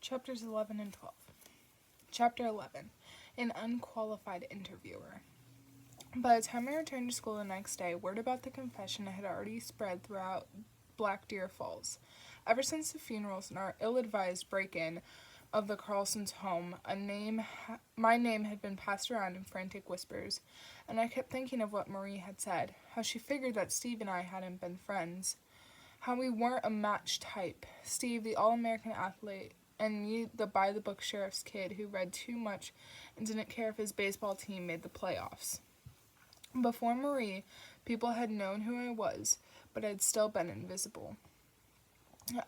Chapters 11 and 12. Chapter 11. An Unqualified Interviewer. By the time I returned to school the next day, word about the confession had already spread throughout Black Deer Falls. Ever since the funerals and our ill-advised break-in of the Carlsons' home, my name had been passed around in frantic whispers, and I kept thinking of what Marie had said, how she figured that Steve and I hadn't been friends, how we weren't a match type. Steve, the all-American athlete, and me, the by-the-book sheriff's kid who read too much and didn't care if his baseball team made the playoffs. Before Marie, people had known who I was, but I'd still been invisible.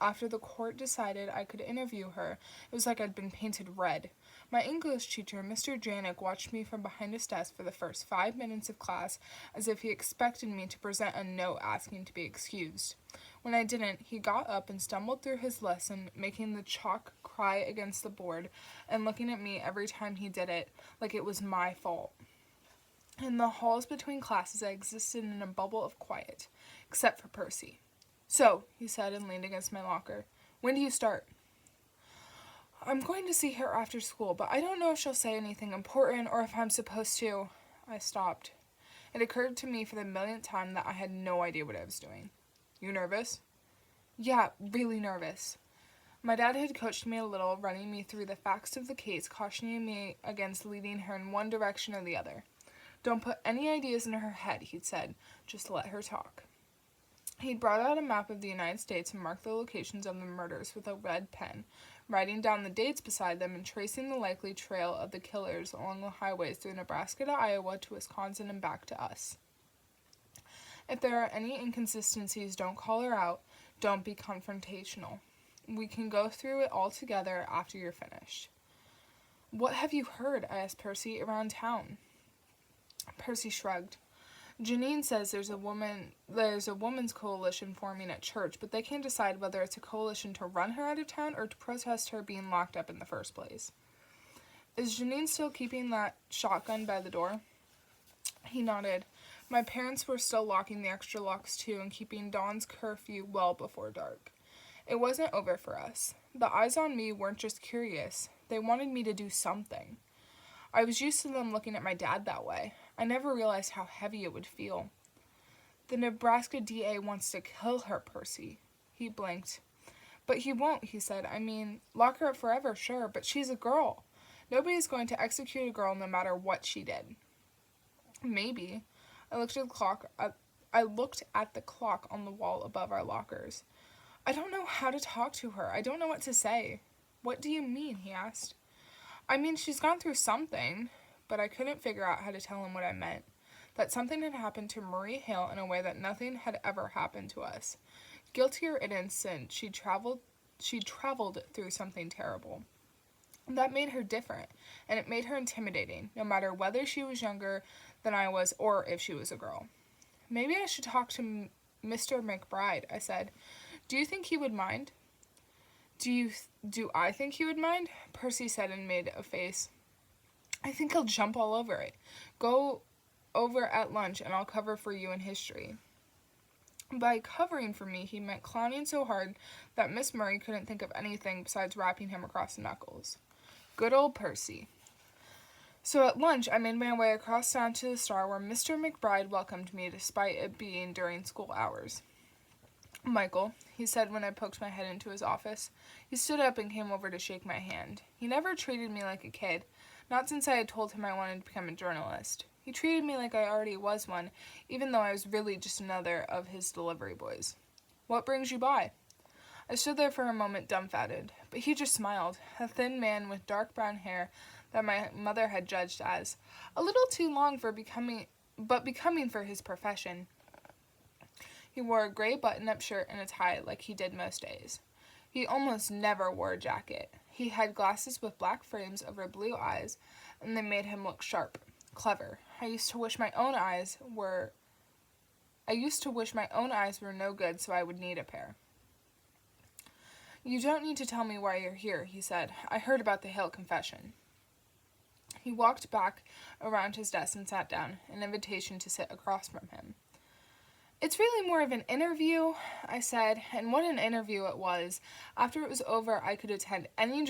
After the court decided I could interview her, it was like I'd been painted red. My English teacher, Mr. Janik, watched me from behind his desk for the first 5 minutes of class as if he expected me to present a note asking to be excused. When I didn't, he got up and stumbled through his lesson, making the chalk cry against the board and looking at me every time he did it like it was my fault. In the halls between classes, I existed in a bubble of quiet, except for Percy. "So," he said and leaned against my locker, "when do you start?" "I'm going to see her after school, but I don't know if she'll say anything important or if I'm supposed to." I stopped. It occurred to me for the millionth time that I had no idea what I was doing. "You nervous?" "Yeah, really nervous." My dad had coached me a little, running me through the facts of the case, cautioning me against leading her in one direction or the other. "Don't put any ideas in her head," he'd said. "Just let her talk." He'd brought out a map of the United States and marked the locations of the murders with a red pen, writing down the dates beside them and tracing the likely trail of the killers along the highways through Nebraska to Iowa to Wisconsin and back to us. "If there are any inconsistencies, don't call her out. Don't be confrontational. We can go through it all together after you're finished." "What have you heard," I asked Percy, "around town?" Percy shrugged. "Janine says there's a woman's coalition forming at church, but they can't decide whether it's a coalition to run her out of town or to protest her being locked up in the first place." "Is Janine still keeping that shotgun by the door?" He nodded. "My parents were still locking the extra locks too and keeping Dawn's curfew well before dark. It wasn't over for us. The eyes on me weren't just curious. They wanted me to do something. I was used to them looking at my dad that way. I never realized how heavy it would feel. The Nebraska DA wants to kill her, Percy." He blinked. "But he won't," he said. "I mean, lock her up forever, sure, but she's a girl. Nobody's going to execute a girl no matter what she did." "Maybe." I looked at the clock on the wall above our lockers. "I don't know how to talk to her. I don't know what to say." "What do you mean?" he asked. "I mean, she's gone through something," but I couldn't figure out how to tell him what I meant. That something had happened to Marie Hale in a way that nothing had ever happened to us. Guilty or innocent, she traveled through something terrible. That made her different, and it made her intimidating, no matter whether she was younger than I was or if she was a girl. "Maybe I should talk to Mr. McBride," I said. "Do you think he would mind?" Do I think he would mind?" Percy said and made a face. "I think he'll jump all over it. Go over at lunch and I'll cover for you in history." By covering for me, he meant clowning so hard that Miss Murray couldn't think of anything besides rapping him across the knuckles. Good old Percy. So at lunch, I made my way across town to the Star, where Mr. McBride welcomed me despite it being during school hours. "Michael," he said when I poked my head into his office. He stood up and came over to shake my hand. He never treated me like a kid, not since I had told him I wanted to become a journalist. He treated me like I already was one, even though I was really just another of his delivery boys. "What brings you by?" I stood there for a moment dumbfounded, but he just smiled, a thin man with dark brown hair that my mother had judged as a little too long for becoming for his profession. He wore a gray button-up shirt and a tie like he did most days. He almost never wore a jacket. He had glasses with black frames over blue eyes, and they made him look sharp, clever. I used to wish my own eyes were no good, so I would need a pair. "You don't need to tell me why you're here," he said. "I heard about the Hale confession." He walked back around his desk and sat down, an invitation to sit across from him. It's really more of an interview, I said, and what an interview it was. After it was over, I could attend any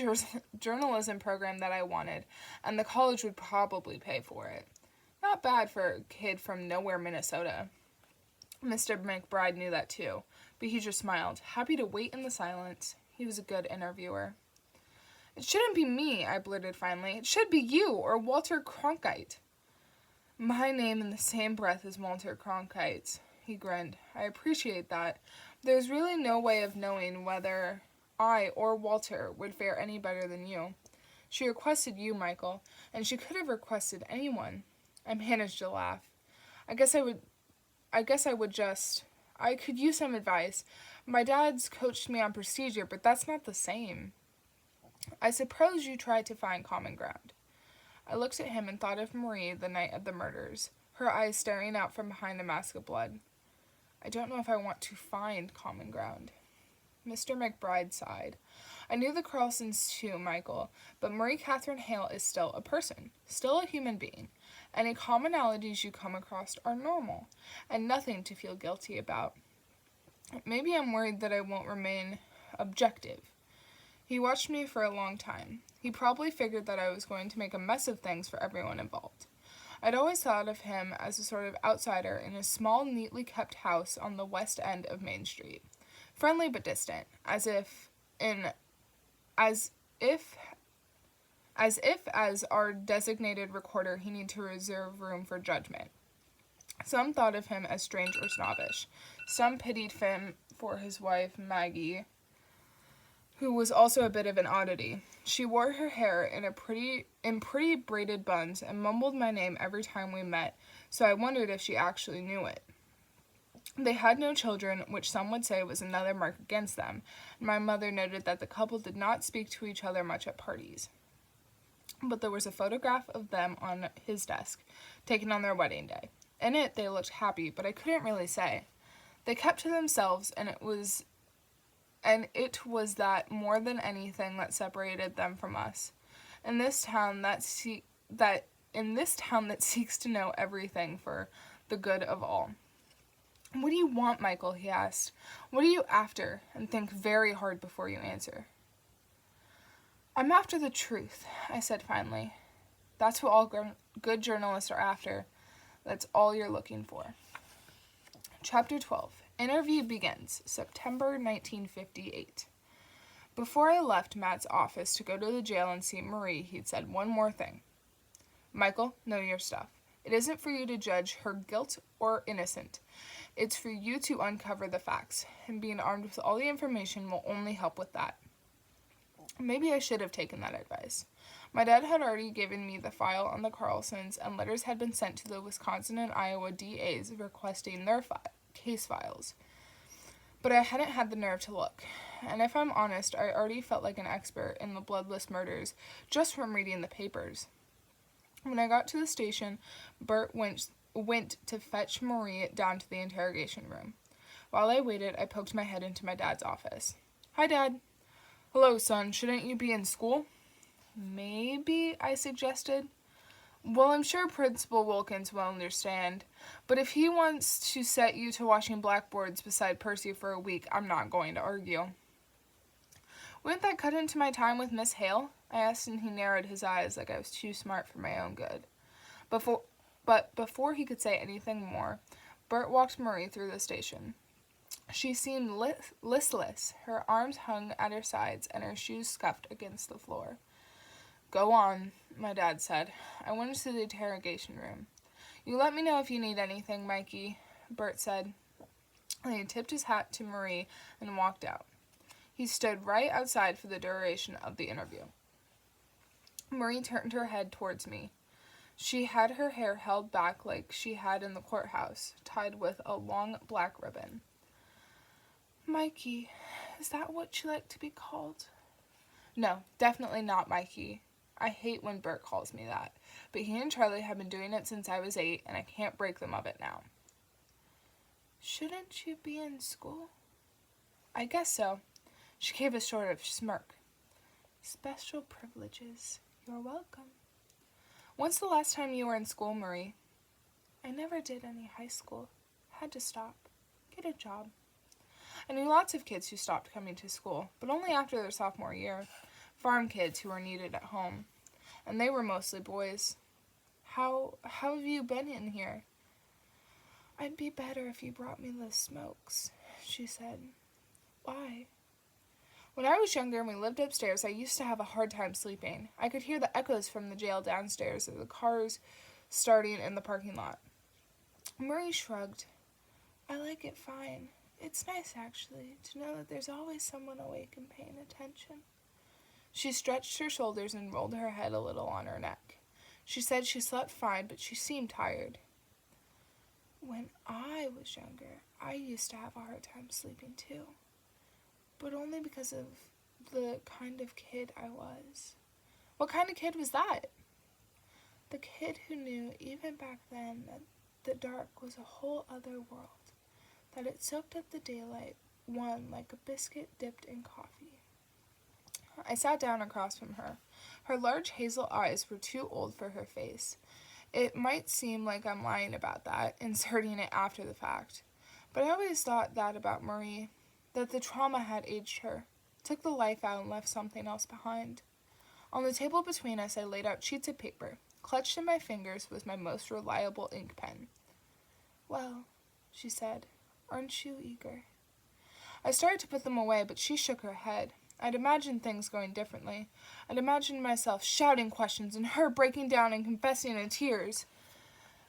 journalism program that I wanted, and the college would probably pay for it. Not bad for a kid from nowhere, Minnesota. Mr. McBride knew that too, but he just smiled, happy to wait in the silence. He was a good interviewer. It shouldn't be me, I blurted finally. It should be you, or Walter Cronkite. My name in the same breath as Walter Cronkite's. He grinned. I appreciate that. There's really no way of knowing whether I or Walter would fare any better than you. She requested you, Michael, and she could have requested anyone. I managed to laugh. I could use some advice. My dad's coached me on procedure, but that's not the same. I suppose you tried to find common ground. I looked at him and thought of Marie the night of the murders, her eyes staring out from behind a mask of blood. I don't know if I want to find common ground. Mr. McBride sighed. I knew the Carlsons too, Michael, but Marie Catherine Hale is still a person, still a human being. Any commonalities you come across are normal, and nothing to feel guilty about. Maybe I'm worried that I won't remain objective. He watched me for a long time. He probably figured that I was going to make a mess of things for everyone involved. I'd always thought of him as a sort of outsider in a small, neatly kept house on the west end of Main Street. Friendly but distant, as our designated recorder he needed to reserve room for judgment. Some thought of him as strange or snobbish. Some pitied him for his wife, Maggie, who was also a bit of an oddity. She wore her hair in pretty braided buns and mumbled my name every time we met, so I wondered if she actually knew it. They had no children, which some would say was another mark against them, and my mother noted that the couple did not speak to each other much at parties. But there was a photograph of them on his desk, taken on their wedding day. In it, they looked happy, but I couldn't really say. They kept to themselves, and it was that more than anything that separated them from us. In this town that seeks to know everything for the good of all. What do you want, Michael? He asked. What are you after? And think very hard before you answer. I'm after the truth, I said finally. That's what all good journalists are after. That's all you're looking for. Chapter 12. Interview begins, September 1958. Before I left Matt's office to go to the jail and see Marie, he'd said one more thing. Michael, know your stuff. It isn't for you to judge her guilt or innocent. It's for you to uncover the facts, and being armed with all the information will only help with that. Maybe I should have taken that advice. My dad had already given me the file on the Carlsons, and letters had been sent to the Wisconsin and Iowa DAs requesting their case files. But I hadn't had the nerve to look, and if I'm honest, I already felt like an expert in the bloodless murders just from reading the papers. When I got to the station, Bert went to fetch Marie down to the interrogation room. While I waited, I poked my head into my dad's office. Hi, Dad. Hello, son. Shouldn't you be in school? Maybe, I suggested. Well, I'm sure Principal Wilkins will understand, but if he wants to set you to washing blackboards beside Percy for a week, I'm not going to argue. Wouldn't that cut into my time with Miss Hale? I asked, and he narrowed his eyes like I was too smart for my own good. But before he could say anything more, Bert walked Marie through the station. She seemed listless. Her arms hung at her sides, and her shoes scuffed against the floor. Go on, my dad said. I went into the interrogation room. You let me know if you need anything, Mikey, Bert said. And he tipped his hat to Marie and walked out. He stood right outside for the duration of the interview. Marie turned her head towards me. She had her hair held back like she had in the courthouse, tied with a long black ribbon. Mikey, is that what you like to be called? No, definitely not Mikey. I hate when Bert calls me that, but he and Charlie have been doing it since I was 8, and I can't break them of it now. Shouldn't you be in school? I guess so. She gave a sort of smirk. Special privileges. You're welcome. When's the last time you were in school, Marie? I never did any high school. Had to stop. get a job. I knew lots of kids who stopped coming to school, but only after their sophomore year. Farm kids who were needed at home. And they were mostly boys. How have you been in here? I'd be better if you brought me the smokes, she said. Why? When I was younger and we lived upstairs, I used to have a hard time sleeping. I could hear the echoes from the jail downstairs of the cars starting in the parking lot. Marie shrugged. I like it fine. It's nice, actually, to know that there's always someone awake and paying attention. She stretched her shoulders and rolled her head a little on her neck. She said she slept fine, but she seemed tired. When I was younger, I used to have a hard time sleeping, too. But only because of the kind of kid I was. What kind of kid was that? The kid who knew, even back then, that the dark was a whole other world, that it soaked up the daylight, one like a biscuit dipped in coffee. I sat down across from her. Her large hazel eyes were too old for her face. It might seem like I'm lying about that, inserting it after the fact, but I always thought that about Marie, that the trauma had aged her, took the life out and left something else behind. On the table between us, I laid out sheets of paper. Clutched in my fingers was my most reliable ink pen. Well, she said, aren't you eager? I started to put them away, but she shook her head. I'd imagined things going differently. I'd imagined myself shouting questions and her breaking down and confessing in tears.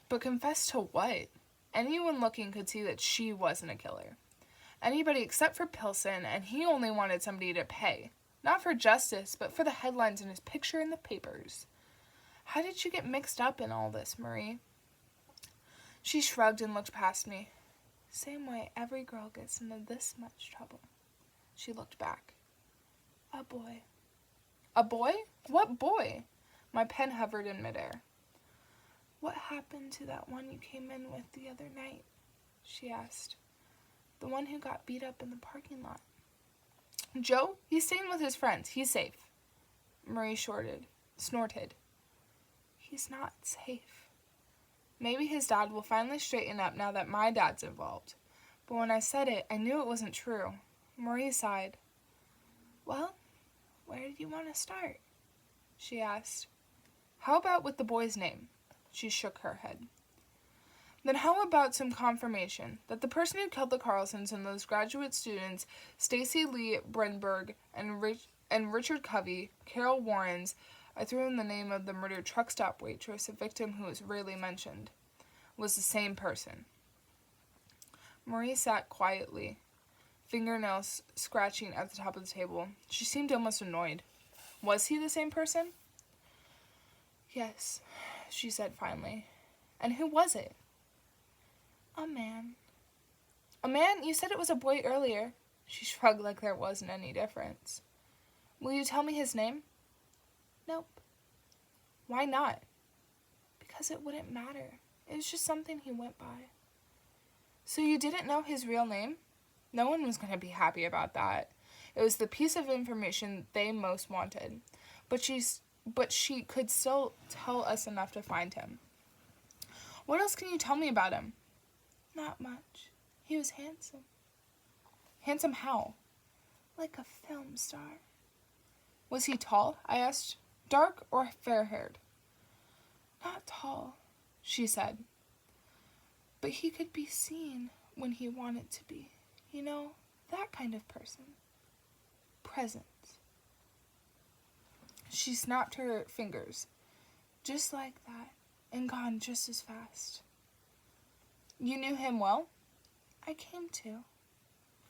But confess to what? Anyone looking could see that she wasn't a killer. Anybody except for Pilson, and he only wanted somebody to pay. Not for justice, but for the headlines and his picture in the papers. How did you get mixed up in all this, Marie? She shrugged and looked past me. Same way every girl gets into this much trouble. She looked back. A boy. A boy? What boy? My pen hovered in midair. What happened to that one you came in with the other night? She asked. The one who got beat up in the parking lot. Joe? He's staying with his friends. He's safe. Marie snorted. He's not safe. Maybe his dad will finally straighten up now that my dad's involved. But when I said it, I knew it wasn't true. Marie sighed. Well, where did you want to start? She asked. How about with the boy's name? She shook her head. Then how about some confirmation that the person who killed the Carlsons and those graduate students, Stacy Lee Brenberg and Richard Covey, Carol Warrens, I threw in the name of the murdered truck stop waitress, a victim who was rarely mentioned, was the same person. Marie sat quietly, fingernails scratching at the top of the table. She seemed almost annoyed. Was he the same person? Yes, she said finally. And who was it? A man. A man? You said it was a boy earlier. She shrugged like there wasn't any difference. Will you tell me his name? Nope. Why not? Because it wouldn't matter. It was just something he went by. So you didn't know his real name? No one was going to be happy about that. It was the piece of information they most wanted. But she could still tell us enough to find him. What else can you tell me about him? Not much. He was handsome. Handsome how? Like a film star. Was he tall? I asked. Dark or fair-haired? Not tall, she said. But he could be seen when he wanted to be. You know, that kind of person. Presence. She snapped her fingers. Just like that, and gone just as fast. You knew him well? I came to.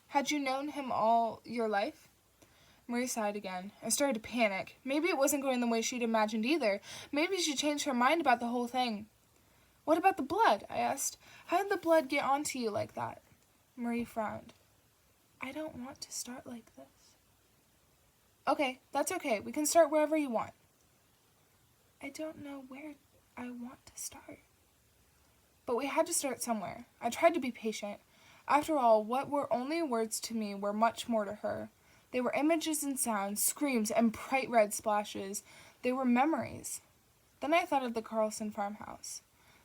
Had you known him all your life? Marie sighed again. I started to panic. Maybe it wasn't going the way she'd imagined either. Maybe she changed her mind about the whole thing. What about the blood? I asked. How did the blood get onto you like that? Marie frowned. I don't want to start like this. Okay, that's okay. We can start wherever you want. I don't know where I want to start. But we had to start somewhere. I tried to be patient. After all, what were only words to me were much more to her. They were images and sounds, screams, and bright red splashes. They were memories. Then I thought of the Carlson farmhouse,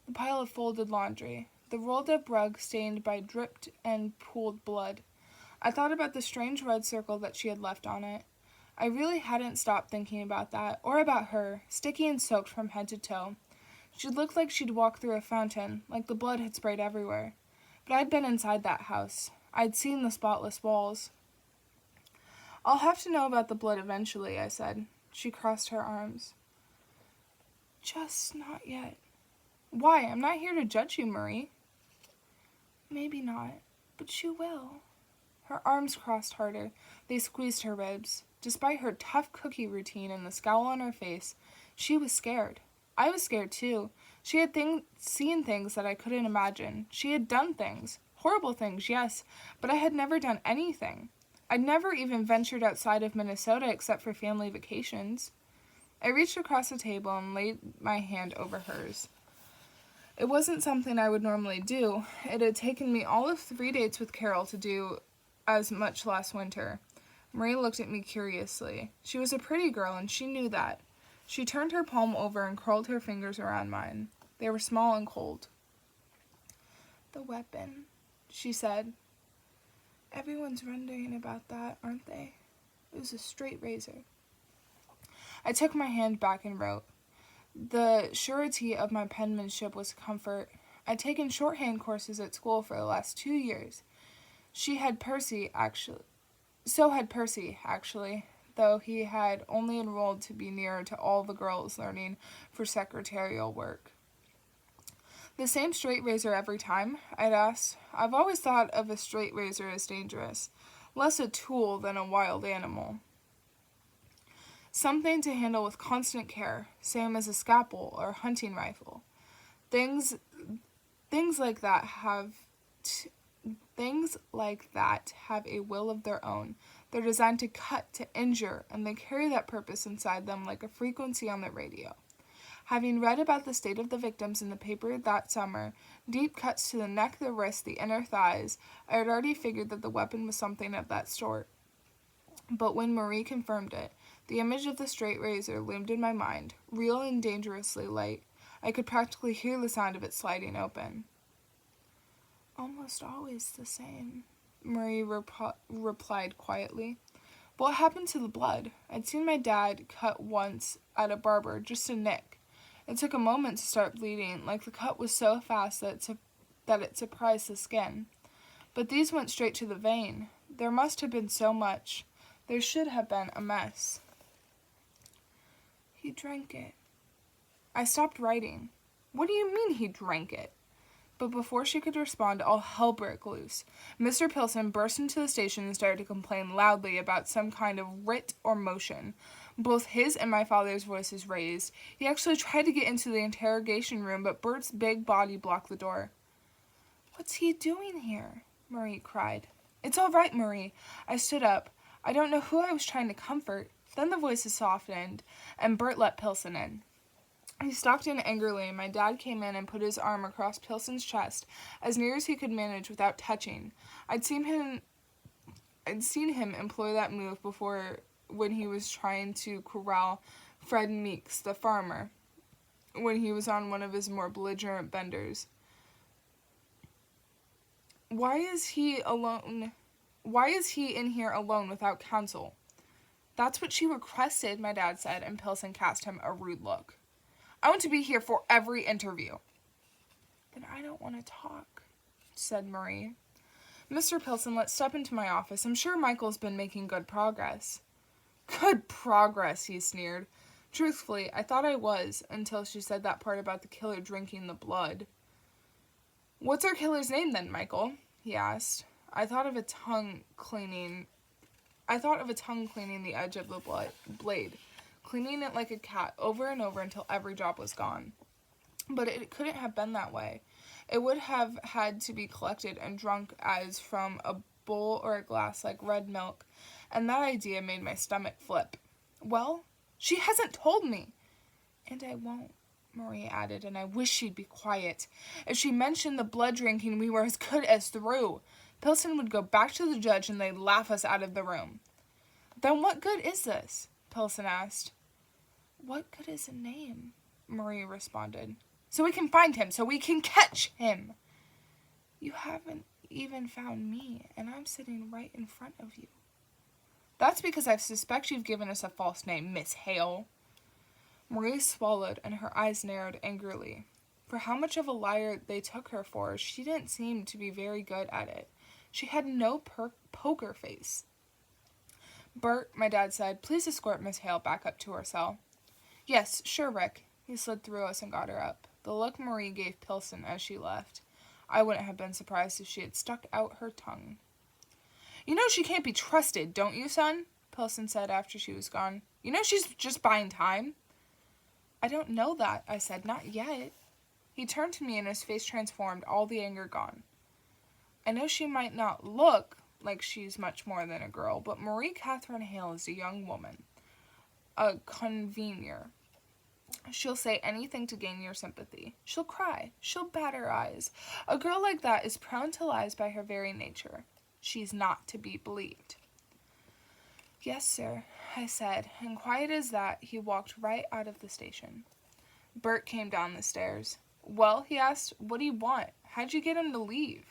the pile of folded laundry, the rolled-up rug stained by dripped and pooled blood. I thought about the strange red circle that she had left on it. I really hadn't stopped thinking about that, or about her, sticky and soaked from head to toe. She looked like she'd walked through a fountain, like the blood had sprayed everywhere. But I'd been inside that house. I'd seen the spotless walls. I'll have to know about the blood eventually, I said. She crossed her arms. Just not yet. Why? I'm not here to judge you, Marie. Maybe not, but you will. Her arms crossed harder. They squeezed her ribs. Despite her tough cookie routine and the scowl on her face, she was scared. I was scared too. She had seen things that I couldn't imagine. She had done things. Horrible things, yes, but I had never done anything. I'd never even ventured outside of Minnesota except for family vacations. I reached across the table and laid my hand over hers. It wasn't something I would normally do. It had taken me all of 3 dates with Carol to do as much last winter. Marie looked at me curiously. She was a pretty girl, and she knew that. She turned her palm over and curled her fingers around mine. They were small and cold. The weapon, she said. Everyone's wondering about that, aren't they? It was a straight razor. I took my hand back and wrote. The surety of my penmanship was a comfort. I'd taken shorthand courses at school for the last 2 years. So had Percy, actually, though he had only enrolled to be nearer to all the girls learning for secretarial work. The same straight razor every time? I'd asked. I've always thought of a straight razor as dangerous, less a tool than a wild animal. Something to handle with constant care, same as a scalpel or a hunting rifle. Things like that have a will of their own. They're designed to cut, to injure, and they carry that purpose inside them like a frequency on the radio. Having read about the state of the victims in the paper that summer, deep cuts to the neck, the wrist, the inner thighs, I had already figured that the weapon was something of that sort. But when Marie confirmed it, the image of the straight razor loomed in my mind, real and dangerously light. I could practically hear the sound of it sliding open. Almost always the same, Marie replied quietly. What happened to the blood? I'd seen my dad cut once at a barber, just a nick. It took a moment to start bleeding, like the cut was so fast that it surprised the skin. But these went straight to the vein. There must have been so much. There should have been a mess. He drank it. I stopped writing. What do you mean he drank it? But before she could respond, all hell broke loose. Mr. Pilson burst into the station and started to complain loudly about some kind of writ or motion. Both his and my father's voices raised. He actually tried to get into the interrogation room, but Bert's big body blocked the door. What's he doing here? Marie cried. It's all right, Marie. I stood up. I don't know who I was trying to comfort. Then the voices softened, and Bert let Pilson in. He stalked in angrily, and my dad came in and put his arm across Pilson's chest, as near as he could manage without touching. I'd seen him employ that move before when he was trying to corral Fred Meeks, the farmer, when he was on one of his more belligerent benders. Why is he in here alone without counsel? That's what she requested, my dad said, and Pilson cast him a rude look. I want to be here for every interview. Then I don't want to talk, said Marie. Mr. Pilson, let's step into my office. I'm sure Michael's been making good progress. Good progress, he sneered. Truthfully, I thought I was, until she said that part about the killer drinking the blood. What's our killer's name then, Michael? He asked. I thought of a tongue cleaning the edge of the blade, cleaning it like a cat over and over until every drop was gone. But it couldn't have been that way. It would have had to be collected and drunk as from a bowl or a glass like red milk, and that idea made my stomach flip. Well, she hasn't told me. And I won't, Marie added, and I wish she'd be quiet. If she mentioned the blood drinking, we were as good as through. Pilson would go back to the judge and they'd laugh us out of the room. Then what good is this? Pilson asked. What good is a name? Marie responded. So we can find him, so we can catch him. You haven't even found me, and I'm sitting right in front of you. That's because I suspect you've given us a false name, Miss Hale. Marie swallowed, and her eyes narrowed angrily. For how much of a liar they took her for, she didn't seem to be very good at it. She had no poker face. Bert, my dad said, please escort Miss Hale back up to her cell. Yes, sure, Rick. He slid through us and got her up. The look Marie gave Pilson as she left. I wouldn't have been surprised if she had stuck out her tongue. You know she can't be trusted, don't you, son? Pilson said after she was gone. You know she's just buying time? I don't know that, I said. Not yet. He turned to me and his face transformed, all the anger gone. I know she might not look like she's much more than a girl, but Marie Catherine Hale is a young woman. A convener. She'll say anything to gain your sympathy. She'll cry. She'll bat her eyes. A girl like that is prone to lies by her very nature. She's not to be believed. Yes, sir, I said, and quiet as that, he walked right out of the station. Bert came down the stairs. Well, he asked, what do you want? How'd you get him to leave?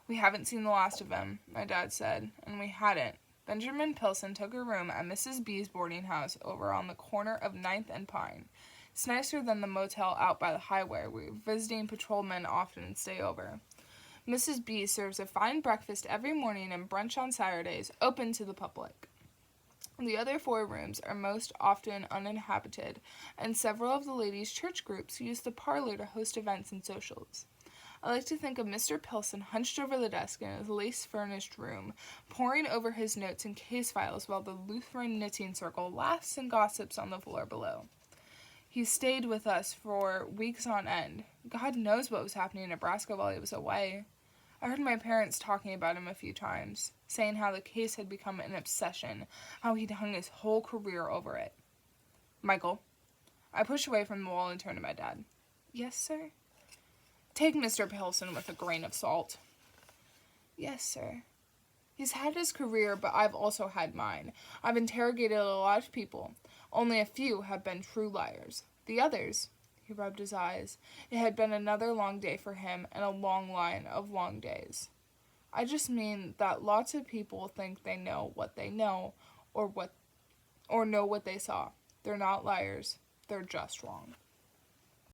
We haven't seen the last of him, my dad said, and we hadn't. Benjamin Pilson took a room at Mrs. B's boarding house over on the corner of 9th and Pine. It's nicer than the motel out by the highway where visiting patrolmen often stay over. Mrs. B serves a fine breakfast every morning and brunch on Saturdays, open to the public. The other 4 rooms are most often uninhabited, and several of the ladies' church groups use the parlor to host events and socials. I like to think of Mr. Pilson hunched over the desk in his lace-furnished room, poring over his notes and case files while the Lutheran knitting circle laughs and gossips on the floor below. He stayed with us for weeks on end. God knows what was happening in Nebraska while he was away. I heard my parents talking about him a few times, saying how the case had become an obsession, how he'd hung his whole career over it. Michael. I pushed away from the wall and turned to my dad. Yes, sir? Take Mr. Pilson with a grain of salt. Yes, sir. He's had his career, but I've also had mine. I've interrogated a lot of people. Only a few have been true liars. The others, he rubbed his eyes. It had been another long day for him and a long line of long days. I just mean that lots of people think they know what they know or know what they saw. They're not liars. They're just wrong.